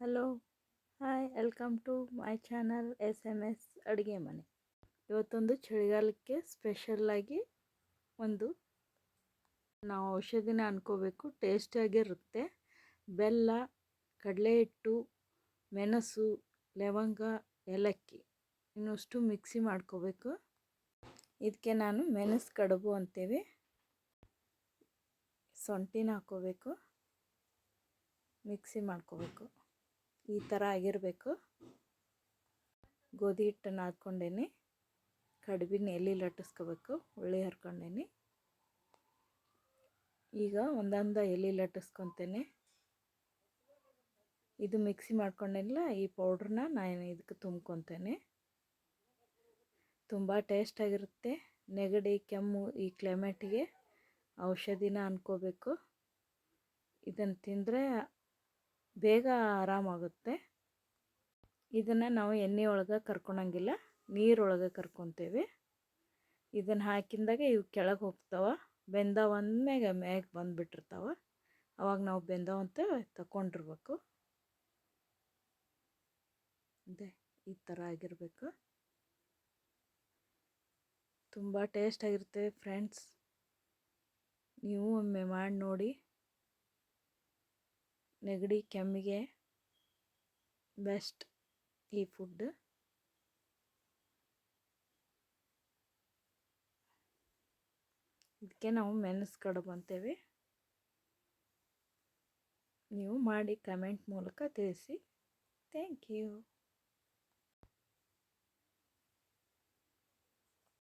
Hello, hi, welcome to my channel SMS ಅಡುಗೆ ಮನೆ. ಇವತ್ತೊಂದು ಚಳಿಗಾಲಕ್ಕೆ ಸ್ಪೆಷಲ್ಲಾಗಿ ಒಂದು ನಾವು ಔಷಧಿನ ಅನ್ಕೋಬೇಕು, ಟೇಸ್ಟಿಯಾಗಿರುತ್ತೆ. ಬೆಲ್ಲ, ಕಡಲೆ ಹಿಟ್ಟು, ಮೆಣಸು, ಲವಂಗ, ಏಲಕ್ಕಿ ಇನ್ನಷ್ಟು ಮಿಕ್ಸಿ ಮಾಡ್ಕೋಬೇಕು. ಇದಕ್ಕೆ ನಾನು ಮೆಣಸು ಕಡುಬು ಅಂತೇವೆ. ಸೊಂಟಿನ ಹಾಕೋಬೇಕು, ಮಿಕ್ಸಿ ಮಾಡ್ಕೋಬೇಕು. ಈ ಥರ ಆಗಿರಬೇಕು. ಗೋಧಿ ಹಿಟ್ಟನ್ನು ಹಾಕ್ಕೊಂಡೇನಿ, ಕಡುಬಿನ ಎಲೆ ಲಟ್ಟಿಸ್ಕೋಬೇಕು. ಹುಳಿ ಹರ್ಕೊಂಡೇನಿ. ಈಗ ಒಂದೊಂದು ಎಲೆ ಲಟ್ಟಿಸ್ಕೊತೇನೆ. ಇದು ಮಿಕ್ಸಿ ಮಾಡ್ಕೊಂಡೇನಿಲ್ಲ, ಈ ಪೌಡ್ರನ್ನ ನಾನು ಇದಕ್ಕೆ ತುಂಬ್ಕೊತೇನೆ. ತುಂಬ ಟೇಸ್ಟಾಗಿರುತ್ತೆ. ನೆಗಡಿ, ಕೆಮ್ಮು ಈ ಕ್ಲೈಮೇಟಿಗೆ ಔಷಧಿನ ಅನ್ಕೋಬೇಕು. ಇದನ್ನು ತಿಂದರೆ ಬೇಗ ಆರಾಮಾಗುತ್ತೆ. ಇದನ್ನು ನಾವು ಎಣ್ಣೆ ಒಳಗೆ ಕರ್ಕೊಳಂಗಿಲ್ಲ, ನೀರೊಳಗೆ ಕರ್ಕೊತೇವೆ. ಇದನ್ನು ಹಾಕಿದಾಗ ಇವು ಕೆಳಗೆ ಹೋಗ್ತಾವೆ. ಬೆಂದವ ಅಂದಮ್ಯಾಗ ಮ್ಯಾಗ ಬಂದುಬಿಟ್ಟಿರ್ತಾವೆ. ಅವಾಗ ನಾವು ಬೆಂದವಂತ ತಗೊಂಡಿರ್ಬೇಕು. ಅದೇ ಈ ಥರ ಆಗಿರಬೇಕು. ತುಂಬ ಟೇಸ್ಟಾಗಿರುತ್ತೆ ಫ್ರೆಂಡ್ಸ್. ನೀವು ಒಮ್ಮೆ ಮಾಡಿ ನೋಡಿ. ನೆಗಡಿ ಕೆಮ್ಮಿಗೆ ಬೆಸ್ಟ್ ಈ ಫುಡ್. ಇದಕ್ಕೆ ನಾವು ಮೆಣಸು ಕಡುಬು ಅಂತೇವೆ. ನೀವು ಮಾಡಿ ಕಮೆಂಟ್ ಮೂಲಕ ತಿಳಿಸಿ. ಥ್ಯಾಂಕ್ ಯು.